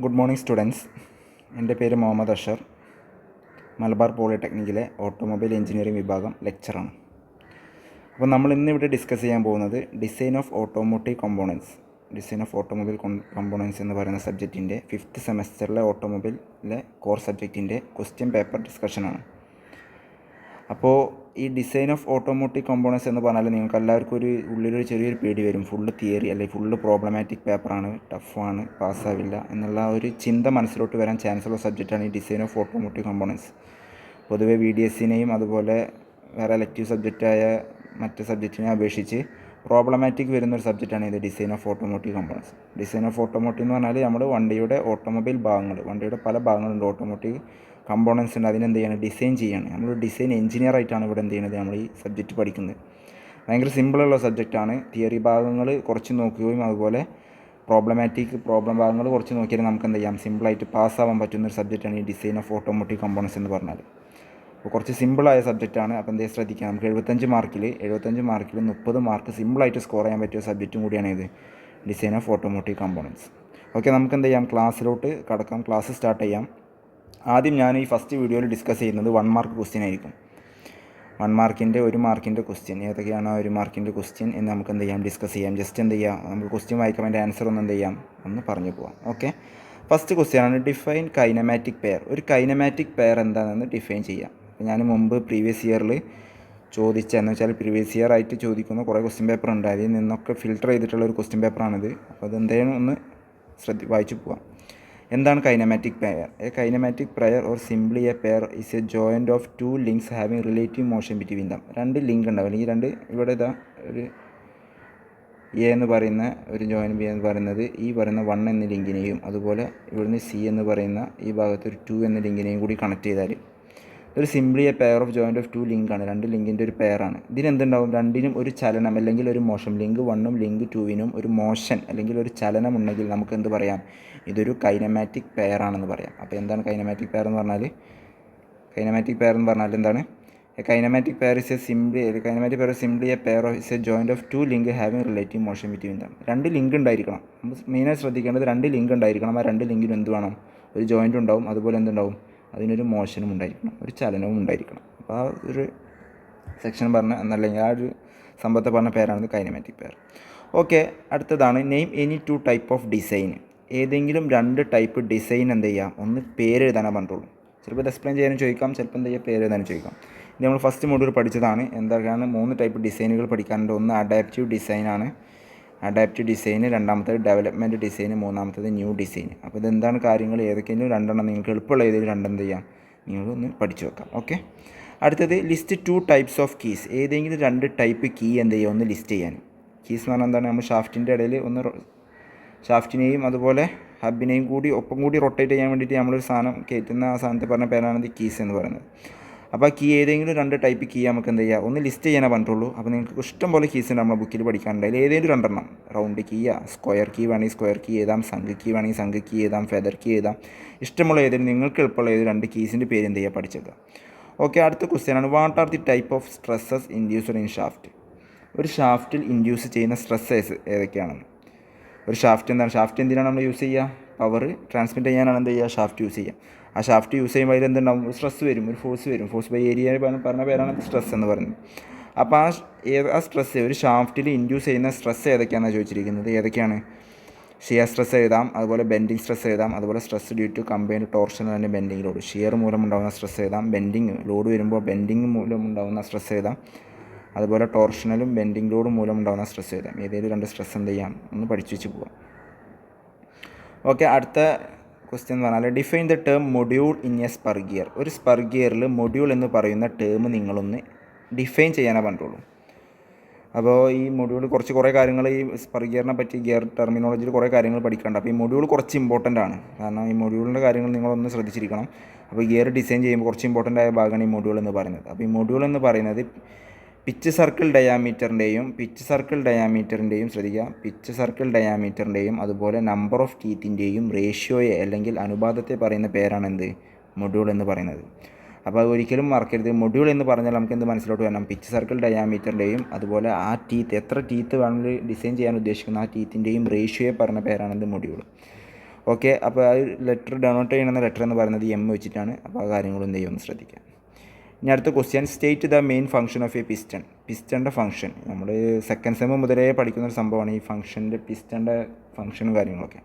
Good morning students. എൻ്റെ പേര് Muhammad അഷർ. Malabar പോളിടെക്നിക്കിലെ automobile engineering വിഭാഗം ലെക്ചറാണ്. അപ്പോൾ നമ്മൾ ഇന്നിവിടെ ഡിസ്കസ് ചെയ്യാൻ പോകുന്നത് ഡിസൈൻ ഓഫ് ഓട്ടോമോട്ടീവ് കമ്പോണൻസ് എന്ന് പറയുന്ന സബ്ജക്റ്റിൻ്റെ 5th സെമസ്റ്ററിലെ ഓട്ടോമൊബൈലിലെ കോർ സബ്ജക്റ്റിൻ്റെ ക്വസ്റ്റ്യൻ പേപ്പർ ഡിസ്കഷനാണ്. അപ്പോൾ ഈ ഡിസൈൻ ഓഫ് ഓട്ടോമോട്ടീവ് കമ്പോണൻസ് എന്ന് പറഞ്ഞാൽ നിങ്ങൾക്ക് എല്ലാവർക്കും ഉള്ളിലൊരു ചെറിയൊരു പേടി വരും. ഫുള്ള് തിയറി അല്ലെങ്കിൽ ഫുള്ള് പ്രോബ്ലമാറ്റിക് പേപ്പറാണ്, ടഫാണ്, പാസ്സാവില്ല എന്നുള്ള ഒരു ചിന്ത മനസ്സിലോട്ട് വരാൻ ചാൻസ് ഉള്ള സബ്ജക്റ്റാണ് ഈ ഡിസൈൻ ഓഫ് ഓട്ടോമോട്ടീവ് കമ്പോണൻസ്. പൊതുവെ VDSനെയും അതുപോലെ വേറെ എലക്റ്റീവ് സബ്ജക്റ്റായ മറ്റ് സബ്ജക്റ്റിനെ അപേക്ഷിച്ച് പ്രോബ്ലമാറ്റിക് വരുന്നൊരു സബ്ജക്റ്റാണ് ഇത് design of automotive components. Design of automotive എന്ന് പറഞ്ഞാൽ നമ്മൾ വണ്ടിയുടെ ഓട്ടോമൊബൈൽ ഭാഗങ്ങൾ, വണ്ടിയുടെ പല ഭാഗങ്ങളുണ്ട്, ഓട്ടോമോട്ടീവ് കമ്പോണൻസ് ഉണ്ട്. അതിനെന്ത് ചെയ്യണം? ഡിസൈൻ ചെയ്യണം. നമ്മൾ ഡിസൈൻ എഞ്ചിനീയർ ആയിട്ടാണ് ഇവിടെ എന്ത് ചെയ്യുന്നത്, നമ്മൾ ഈ സബ്ജക്റ്റ് പഠിക്കുന്നത്. ഭയങ്കര സിമ്പിളുള്ള സബ്ജക്റ്റാണ്. തിയറി ഭാഗങ്ങൾ കുറച്ച് നോക്കുകയും അതുപോലെ പ്രോബ്ലം ഭാഗങ്ങൾ കുറച്ച് നോക്കിയാൽ നമുക്ക് എന്ത് ചെയ്യാം, സിമ്പിളായിട്ട് പാസ്സാവാൻ പറ്റുന്നൊരു സബ്ജക്റ്റാണ് ഈ ഡിസൈൻ ഓഫ് ഓട്ടോമോട്ടീവ് കമ്പോണൻസ് എന്ന് പറഞ്ഞാൽ. അപ്പോൾ കുറച്ച് സിമ്പിളായ സബ്ജക്റ്റാണ്. അപ്പോൾ എന്തേ ശ്രദ്ധിക്കാം, നമുക്ക് 75 മാർക്കിൽ 30 മാർക്ക് സിമ്പിളായിട്ട് സ്കോർ ചെയ്യാൻ പറ്റിയ സബ്ജക്റ്റും കൂടിയാണ് ഇത് design of automotive components. Okay, നമുക്ക് എന്ത് ചെയ്യാം, ക്ലാസ്സിലോട്ട് കടക്കാം. ക്ലാസ് സ്റ്റാർട്ട് ചെയ്യാം. ആദ്യം ഞാൻ ഈ ഫസ്റ്റ് വീഡിയോയിൽ ഡിസ്കസ് ചെയ്യുന്നത് 1 മാർക്ക് ക്വസ്റ്റ്യൻ ആയിരിക്കും. 1 മാർക്കിൻ്റെ ക്വസ്റ്റ്യൻ ഏതൊക്കെയാണ് 1 മാർക്കിൻ്റെ ക്വസ്റ്റ്യൻ എന്ന് നമുക്ക് എന്ത് ചെയ്യാം, ഡിസ്കസ് ചെയ്യാം. ജസ്റ്റ് എന്ത് ചെയ്യാം, നമുക്ക് ക്വസ്റ്റ്യൻ വായിക്കാം, അതിൻ്റെ ആൻസർ ഒന്ന് എന്ത് ചെയ്യാം, ഒന്ന് പറഞ്ഞു പോകാം. ഓക്കെ, ഫസ്റ്റ് ക്വസ്റ്റ്യൻ ആണ് ഡിഫൈൻ കൈനമാറ്റിക് പെയർ. ഒരു കൈനമാറ്റിക് പെയർ എന്താണെന്ന് ഡിഫൈൻ ചെയ്യാം. ഞാൻ മുമ്പ് പ്രീവിയസ് ഇയറിൽ ചോദിച്ചതെന്ന് വെച്ചാൽ പ്രീവിയസ് ഇയർ ആയിട്ട് ചോദിക്കുന്ന കുറേ ക്വസ്റ്റ്യൻ പേപ്പർ ഉണ്ട്. അതിൽ നിന്നൊക്കെ ഫിൽട്ടർ ചെയ്തിട്ടുള്ള ഒരു ക്വസ്റ്റ്യൻ പേപ്പറാണിത്. അപ്പോൾ അതെന്തായാലും ഒന്ന് വായിച്ചു പോകാം. എന്താണ് kinematic pair? A kinematic pair or simply A pair is A joint of 2 links having relative motion between them. 2 link ഉണ്ടാവും, അല്ലെങ്കിൽ ഇവിടെ ഇതാ ഒരു എ എന്ന് പറയുന്ന ഒരു ജോയിൻറ്റ് ബി എന്ന് പറയുന്നത് ഈ പറയുന്ന 1 എന്ന ലിങ്കിനെയും അതുപോലെ ഇവിടുന്ന് സി എന്ന് പറയുന്ന ഈ ഭാഗത്ത് ഒരു 2 എന്ന ലിങ്കിനെയും കൂടി കണക്ട് ചെയ്താൽ ഒരു simply A pair of joint of 2 ലിങ്കാണ്. 2 ലിങ്കിൻ്റെ ഒരു പെയറാണ്. ഇതിനെന്തുണ്ടാവും, രണ്ടിനും ഒരു ചലനം അല്ലെങ്കിൽ ഒരു മോഷൻ, ലിങ്ക് 1ഉം ലിങ്ക് 2വിനും ഒരു മോഷൻ അല്ലെങ്കിൽ ഒരു ചലനം ഉണ്ടെങ്കിൽ നമുക്ക് എന്ത് പറയാം, ഇതൊരു കൈനമാറ്റിക് പെയറാണെന്ന് പറയാം. അപ്പോൾ എന്താണ് കൈനമാറ്റിക് പെയർ എന്ന് പറഞ്ഞാൽ? എന്താണ്? Kinematic pair is A simply A pair of is A joint of 2 link having relative motion between them. 2 link ഉണ്ടായിരിക്കണം. നമ്മൾ മെയിനായി ശ്രദ്ധിക്കേണ്ടത് 2 ലിങ്ക് ഉണ്ടായിരിക്കണം. ആ 2 ലിങ്കിനും എന്ത് വേണം, ഒരു ജോയിൻറ്റ് ഉണ്ടാവും, അതുപോലെ എന്തുണ്ടാവും, അതിനൊരു മോഷനും ഉണ്ടായിരിക്കണം, ഒരു ചലനവും ഉണ്ടായിരിക്കണം. അപ്പോൾ ആ ഒരു സെക്ഷൻ എന്നല്ലെങ്കിൽ ആ ഒരു സംഭവത്തെ പറഞ്ഞ പേരാണ് കൈനമാറ്റിക് പെയർ. ഓക്കെ, അടുത്തതാണ് name any 2 type of design. ഏതെങ്കിലും 2 ടൈപ്പ് ഡിസൈൻ എന്ത് ചെയ്യാം, ഒന്ന് പേര് എഴുതാനേ പറഞ്ഞിട്ടുള്ളൂ. ചിലപ്പോൾ ഇത് എക്സ്പ്ലെയിൻ ചെയ്യാനും ചോദിക്കാം, ചിലപ്പോൾ എന്ത് ചെയ്യുക, പേര് എഴുതാനും ചോദിക്കാം. ഇത് നമ്മൾ ഫസ്റ്റ് മോഡ്യൂൾ പഠിച്ചതാണ്. എന്തൊക്കെയാണ് 3 ടൈപ്പ് ഡിസൈനുകൾ പഠിക്കാനുണ്ട്. ഒന്ന് അഡാപ്റ്റീവ് ഡിസൈനാണ്, രണ്ടാമത്തേത് ഡെവലപ്മെൻറ്റ് ഡിസൈൻ, മൂന്നാമത്തേത് ന്യൂ ഡിസൈൻ. അപ്പോൾ ഇതെന്താണ് കാര്യങ്ങൾ, ഏതൊക്കെയും 2 നിങ്ങൾക്ക് എളുപ്പമുള്ള ഏതെങ്കിലും 2 എന്ത് ചെയ്യാം, നിങ്ങൾ ഒന്ന് പഠിച്ചു വെക്കാം. ഓക്കെ, അടുത്തത് ലിസ്റ്റ് 2 ടൈപ്സ് ഓഫ് കീസ്. ഏതെങ്കിലും 2 ടൈപ്പ് കീ എന്ത് ചെയ്യുക, ഒന്ന് ലിസ്റ്റ് ചെയ്യാൻ. കീസ് എന്ന് പറഞ്ഞാൽ എന്താണ്, നമ്മൾ ഷാഫ്റ്റിൻ്റെ ഇടയിൽ ഷാഫ്റ്റിനെയും അതുപോലെ ഹബിനെയും ഒപ്പം കൂടി റൊട്ടേറ്റ് ചെയ്യാൻ വേണ്ടിയിട്ട് നമ്മളൊരു സാധനം കയറ്റുന്ന ആ സാധനത്തെ പറഞ്ഞ പേരാണ് ഇത് കീസ് എന്ന് പറയുന്നത്. അപ്പോൾ ആ കീ ഏതെങ്കിലും 2 ടൈപ്പ് കീ നമുക്ക് എന്ത് ചെയ്യുക, ഒന്ന് ലിസ്റ്റ് ചെയ്യാനേ പറഞ്ഞിട്ടുള്ളൂ. അപ്പോൾ നിങ്ങൾക്ക് ഇഷ്ടം പോലെ കീസ് ഉണ്ട് നമ്മുടെ ബുക്കിൽ പഠിക്കാനുണ്ട്. അതിൽ ഏതെങ്കിലും 2 റൗണ്ട് കീയാ, സ്ക്വയർ കീ വേണമെങ്കിൽ സ്ക്വയർ കീ എഴുതാം, സംഘ കീ വേണമെങ്കിൽ സംഘ കീ എഴുതാം, ഫെദർ കീ എഴുതാം. ഇഷ്ടമുള്ള ഏതെങ്കിലും നിങ്ങൾക്ക് എളുപ്പമുള്ള 2 കീസിൻ്റെ പേര് എന്ത് ചെയ്യുക, പഠിച്ചേക്കുക. ഓക്കെ, അടുത്ത ക്വസ്റ്റ്യൻ ആണ് what are the type of stresses induced in shaft. ഒരു ഷാഫ്റ്റിൽ ഇൻഡ്യൂസ് ചെയ്യുന്ന സ്ട്രെസ്സസ് ഏതൊക്കെയാണെന്ന്. ഒരു ഷാഫ്റ്റ് എന്തിനാണ് നമ്മൾ യൂസ് ചെയ്യുക, പവർ ട്രാൻസ്മിറ്റ് ചെയ്യാനാണ് എന്ത് ചെയ്യുക, ഷാഫ്റ്റ് യൂസ് ചെയ്യുക. ആ ഷാഫ്റ്റ് യൂസ് ചെയ്യുമ്പോൾ അതിൽ എന്തുണ്ടാവും, ഒരു സ്ട്രെസ് വരും, ഒരു ഫോഴ്സ് വരും. ഫോഴ്സ് ബൈ ഏരിയ പറഞ്ഞ പേരാണ് സ്ട്രെസ് എന്ന് പറയുന്നത്. അപ്പോൾ ആ സ്ട്രെസ്, ഒരു ഷാഫ്റ്റിൽ ഇൻഡ്യൂസ് ചെയ്യുന്ന സ്ട്രെസ് ഏതൊക്കെയാണെന്ന് ചോദിച്ചിരിക്കുന്നത്. ഏതൊക്കെയാണ്? ഷിയർ സ്ട്രെസ് എഴുതാം, അതുപോലെ ബെൻഡിങ് സ്ട്രെസ് എഴുതാം, അതുപോലെ stress due to combined torsion and bending load. Shear മൂലം ഉണ്ടാകുന്ന സ്ട്രെസ് എഴുതാം, ബെൻഡിങ് ലോഡ് വരുമ്പോൾ ബെൻഡിങ് മൂലം ഉണ്ടാകുന്ന സ്ട്രെസ് എഴുതാം, അതുപോലെ ടോർഷണലും ബെൻഡിങ് ലോഡ് മൂലം ഉണ്ടാകുന്ന സ്ട്രെസ് എഴുതാം. ഏതെങ്കിലും 2 സ്ട്രെസ് എന്ത് ചെയ്യാം, ഒന്ന് പഠിച്ചു വെച്ച് പോകാം. ഓക്കെ, അടുത്ത ക്വസ്റ്റ്യൻ എന്ന് പറഞ്ഞാൽ define the term module in A spur gear. ഒരു സ്പർ ഗിയറിൽ മൊഡ്യൂൾ എന്ന് പറയുന്ന ടേം നിങ്ങളൊന്ന് ഡിഫൈൻ ചെയ്യാനേ പറഞ്ഞിട്ടുള്ളൂ. അപ്പോൾ ഈ മൊഡ്യൂൾ കുറേ കാര്യങ്ങൾ ഈ സ്പർ ഗിയറിനെ പറ്റി ഗിയർ ടെർമിനോളജിയിൽ കുറേ കാര്യങ്ങൾ പഠിക്കേണ്ട. അപ്പോൾ ഈ മൊഡ്യൂൾ കുറച്ച് ഇമ്പോർട്ടൻ്റ് ആണ്. കാരണം ഈ മൊഡ്യൂളിൻ്റെ കാര്യങ്ങൾ നിങ്ങളൊന്ന് ശ്രദ്ധിച്ചിരിക്കണം. അപ്പോൾ ഗിയർ ഡിസൈൻ ചെയ്യുമ്പോൾ കുറച്ച് ഇമ്പോർട്ടൻ്റ് ആയ ഭാഗമാണ് ഈ മൊഡ്യൂൾ എന്ന് പറയുന്നത്. അപ്പോൾ ഈ മൊഡ്യൂൾ എന്ന് പറയുന്നത് പിച്ച് സർക്കിൾ ഡയാമീറ്ററിൻ്റെയും അതുപോലെ നമ്പർ ഓഫ് ടീത്തിൻ്റെയും റേഷ്യോയെ അല്ലെങ്കിൽ അനുപാതത്തെ പറയുന്ന പേരാണ് എന്ത്, മൊഡ്യൂൾ എന്ന് പറയുന്നത്. അപ്പോൾ അത് ഒരിക്കലും മറക്കരുത്. മൊഡ്യൂൾ എന്ന് പറഞ്ഞാൽ നമുക്ക് എന്ത് മനസ്സിലോട്ട് വരണം, പിച്ച് സർക്കിൾ ഡയാമീറ്ററിൻ്റെയും അതുപോലെ ആ എത്ര ടീത്ത് വേണമെങ്കിൽ ഡിസൈൻ ചെയ്യാൻ ഉദ്ദേശിക്കുന്ന ആ ടീത്തിൻ്റെയും റേഷ്യോയെ പറഞ്ഞ പേരാണ് എന്ത്, മൊഡ്യൂൾ. ഓക്കെ, അപ്പോൾ ആ ലെറ്റർ ഡെനോട്ട് ചെയ്യുന്ന ലെറ്റർ എന്ന് പറയുന്നത് എം വെച്ചിട്ടാണ്. അപ്പോൾ ആ കാര്യങ്ങളും എന്ത് ചെയ്യുമെന്ന് ശ്രദ്ധിക്കാം. ഇനി അടുത്ത question, state the main function of a piston. പിസ്റ്റൻ്റെ ഫംഗ്ഷൻ നമ്മൾ സെക്കൻഡ് സെം മുതലേ പഠിക്കുന്ന ഒരു സംഭവമാണ് ഈ ഫംഗ്ഷൻ്റെ പിസ്റ്റൻ്റെ ഫംഗ്ഷനും കാര്യങ്ങളൊക്കെ.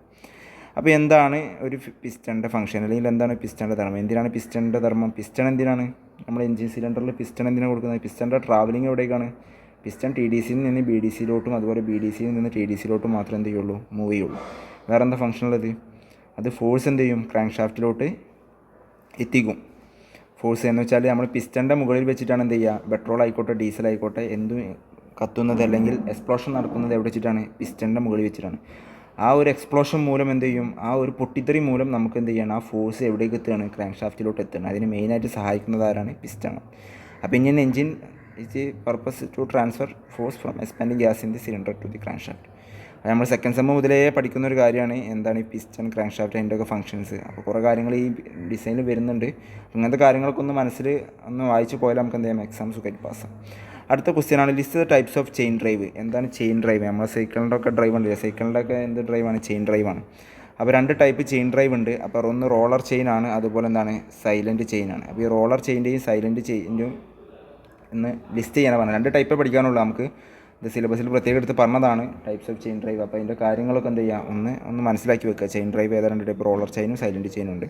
അപ്പോൾ എന്താണ് ഒരു പിസ്റ്റൻ്റെ ഫംഗ്ഷൻ, അല്ലെങ്കിൽ എന്താണ് പിസ്റ്റൻ്റെ ധർമ്മം, എന്തിനാണ് പിസ്റ്റൻ്റെ ധർമ്മം, പിസ്റ്റൺ എന്തിനാണ് നമ്മൾ എൻജിൻ സിലിണ്ടറിൽ പിസ്റ്റൺ എന്തിനാണ് കൊടുക്കുന്നത്, പിസ്റ്റൻ്റെ ട്രാവലിംഗ് എവിടേക്കാണ്, പിസ്റ്റൺ ടി ഡി സിയിൽ നിന്ന് ബി ഡി സിയിലോട്ടും അതുപോലെ ബി ഡി സിയിൽ നിന്ന് ടി ഡി സിയിലോട്ടും മാത്രമേ എന്ത് ചെയ്യുള്ളൂ, മൂവ് ചെയ്യുള്ളൂ. വേറെ എന്താ ഫംഗ്ഷനുള്ളത്, അത് ഫോഴ്സ് എന്ത് ചെയ്യും, ക്രാങ്ക് ഷാഫ്റ്റിലോട്ട് എത്തിക്കും. ഫോഴ്സ് എന്ന് വെച്ചാൽ നമ്മൾ പിസ്റ്റൻ്റെ മുകളിൽ വെച്ചിട്ടാണ് എന്ത് ചെയ്യുക, പെട്രോൾ ആയിക്കോട്ടെ ഡീസൽ ആയിക്കോട്ടെ എന്തും കത്തുന്നത് അല്ലെങ്കിൽ എക്സ്പ്ലോഷൻ നടക്കുന്നത് എവിടെ വെച്ചിട്ടാണ്, പിസ്റ്റൻ്റെ മുകളിൽ വെച്ചിട്ടാണ്. ആ ഒരു എക്സ്പ്ലോഷൻ മൂലം എന്ത് ചെയ്യും, ആ ഒരു പൊട്ടിത്തെറി മൂലം നമുക്ക് എന്ത് ചെയ്യണം, ആ ഫോഴ്സ് എവിടേക്ക് എത്തുകയാണ്, ക്രാങ്ക് ഷാഫ്റ്റിലോട്ട് എത്തുകയാണ്. അതിന് മെയിനായിട്ട് സഹായിക്കുന്നത് ആരാണ്, പിസ്റ്റൺ. അപ്പോൾ ഇനി engine it purpose to transfer force from expanding gas in the cylinder to the crank shaft. അത് നമ്മൾ സെക്കൻഡ് സെമ്മ് മുതലേ പഠിക്കുന്ന ഒരു കാര്യമാണ്, എന്താണ് ഈ പിസ്റ്റൺ, ക്രാങ്ക് ഷാഫ്റ്റ്, അതിൻ്റെയൊക്കെ ഫംഗ്ഷൻസ്. അപ്പോൾ കുറേ കാര്യങ്ങൾ ഈ ഡിസൈനിൽ വരുന്നുണ്ട്. അങ്ങനത്തെ കാര്യങ്ങളൊക്കെ ഒന്ന് മനസ്സിൽ ഒന്ന് വായിച്ച് പോയാൽ നമുക്ക് എന്ത് ചെയ്യാം, എക്സാം സുഖമായിട്ട് പാസ്സാം. അടുത്ത ക്വസ്റ്റ്യനാണ്, list the types of chain drive. എന്താണ് ചെയിൻ ഡ്രൈവ്, നമ്മൾ സൈക്കിളിൻ്റെ ഒക്കെ ഡ്രൈവ് ഉണ്ടല്ലോ, സൈക്കിളിൻ്റെ ഒക്കെ എന്ത് ഡ്രൈവാണ്, ചെയിൻ ഡ്രൈവാണ്. അപ്പോൾ 2 ടൈപ്പ് ചെയിൻ ഡ്രൈവ് ഉണ്ട്. അപ്പോൾ ഒന്ന് റോളർ ചെയിനാണ്, അതുപോലെ എന്താണ് സൈലൻറ്റ് ചെയിനാണ്. അപ്പോൾ ഈ റോളർ ചെയിൻ്റെയും സൈലൻറ്റ് ചെയിൻ്റെയും എന്ന് ലിസ്റ്റ് ചെയ്യാനാണ് പറഞ്ഞത്. 2 ടൈപ്പേ പഠിക്കാനുള്ളൂ, നമുക്ക് ഇത് സിലബസിൽ പ്രത്യേകം എടുത്ത് പറഞ്ഞതാണ് ടൈപ്സ് ഓഫ് ചെയിൻ ഡ്രൈവ്. അപ്പോൾ അതിൻ്റെ കാര്യങ്ങളൊക്കെ എന്ത് ചെയ്യുക, ഒന്ന് മനസ്സിലാക്കി വെക്കുക. ചെയിൻ ഡ്രൈവ് ഏതാ 2 ടൈപ്പ്, റോളർ ചെയിനും സൈലൻറ്റ് ചെയിനും ഉണ്ട്.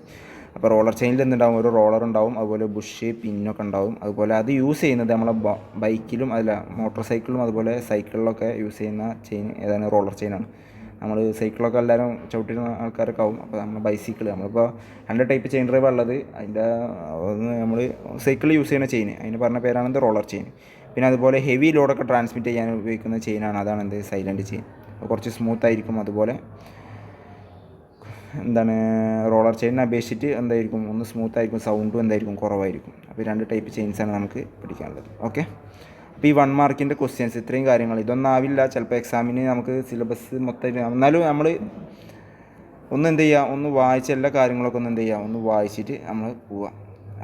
അപ്പോൾ റോളർ ചെയിനിൽ എന്തുണ്ടാവും, ഒരു റോളർ ഉണ്ടാവും, അതുപോലെ ബുഷ് പിന്നൊക്കെ ഉണ്ടാവും. അതുപോലെ അത് യൂസ് ചെയ്യുന്നത് നമ്മളെ ബൈക്കിലും മോട്ടോർ സൈക്കിളിലും അതുപോലെ സൈക്കിളിലൊക്കെ യൂസ് ചെയ്യുന്ന ചെയിൻ ഏതാണ്, റോളർ ചെയിനാണ്. നമ്മൾ സൈക്കിളൊക്കെ എല്ലാവരും ചവിട്ടിരുന്ന ആൾക്കാരൊക്കെ ആവും. അപ്പോൾ നമ്മൾ ബൈസിക്കിൾ, നമ്മളിപ്പോൾ 2 ടൈപ്പ് ചെയിൻ ഡ്രൈവ് ഉള്ളത്. അതിൻ്റെ നമ്മൾ സൈക്കിൾ യൂസ് ചെയ്യുന്ന ചെയിൻ, അതിന് പറഞ്ഞ പേരാണെന്ത്, റോളർ ചെയിൻ. പിന്നെ അതുപോലെ ഹെവി ലോഡൊക്കെ ട്രാൻസ്മിറ്റ് ചെയ്യാൻ ഉപയോഗിക്കുന്ന ചെയിനാണ്, അതാണ് എന്ത്, സൈലൻറ്റ് ചെയിൻ. കുറച്ച് സ്മൂത്തായിരിക്കും. അതുപോലെ എന്താണ് റോളർ ചെയിനിനെ അപേക്ഷിച്ചിട്ട് എന്തായിരിക്കും, ഒന്ന് സ്മൂത്തായിരിക്കും, സൗണ്ടും എന്തായിരിക്കും, കുറവായിരിക്കും. അപ്പോൾ 2 ടൈപ്പ് ചെയിൻസാണ് നമുക്ക് പഠിക്കാനുള്ളത്. ഓക്കെ, അപ്പോൾ ഈ 1 മാർക്കിൻ്റെ ക്വസ്റ്റ്യൻസ് ഇത്രയും കാര്യങ്ങൾ, ഇതൊന്നും ആവില്ല ചിലപ്പോൾ എക്സാമിന് നമുക്ക് സിലബസ് മൊത്തം. എന്നാലും നമ്മൾ ഒന്ന് എന്ത് ചെയ്യുക, ഒന്ന് വായിച്ച എല്ലാ കാര്യങ്ങളൊക്കെ ഒന്ന് എന്ത് ചെയ്യുക, ഒന്ന് വായിച്ചിട്ട് നമ്മൾ പോവുക.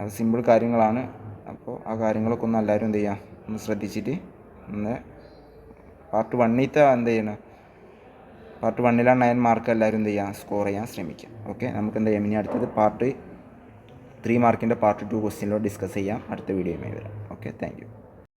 അത് സിമ്പിൾ കാര്യങ്ങളാണ്. അപ്പോൾ ആ കാര്യങ്ങളൊക്കെ ഒന്ന് എല്ലാവരും എന്ത് ചെയ്യുക, ഒന്ന് ശ്രദ്ധിച്ചിട്ട് ഒന്ന് പാർട്ട് 1ത്തെ എന്ത് ചെയ്യണം, പാർട്ട് 1ലാണ് 9 മാർക്ക് എല്ലാവരും എന്ത് ചെയ്യുക, സ്കോർ ചെയ്യാൻ ശ്രമിക്കുക. ഓക്കെ, നമുക്ക് എന്ത് ചെയ്യാം, ഇനി അടുത്തത് പാർട്ട് 3 മാർക്കിൻ്റെ പാർട്ട് 2 ക്വസ്റ്റ്യനിലോ ഡിസ്കസ് ചെയ്യാം അടുത്ത വീഡിയോയുമായി വരാം. Okay, thank you.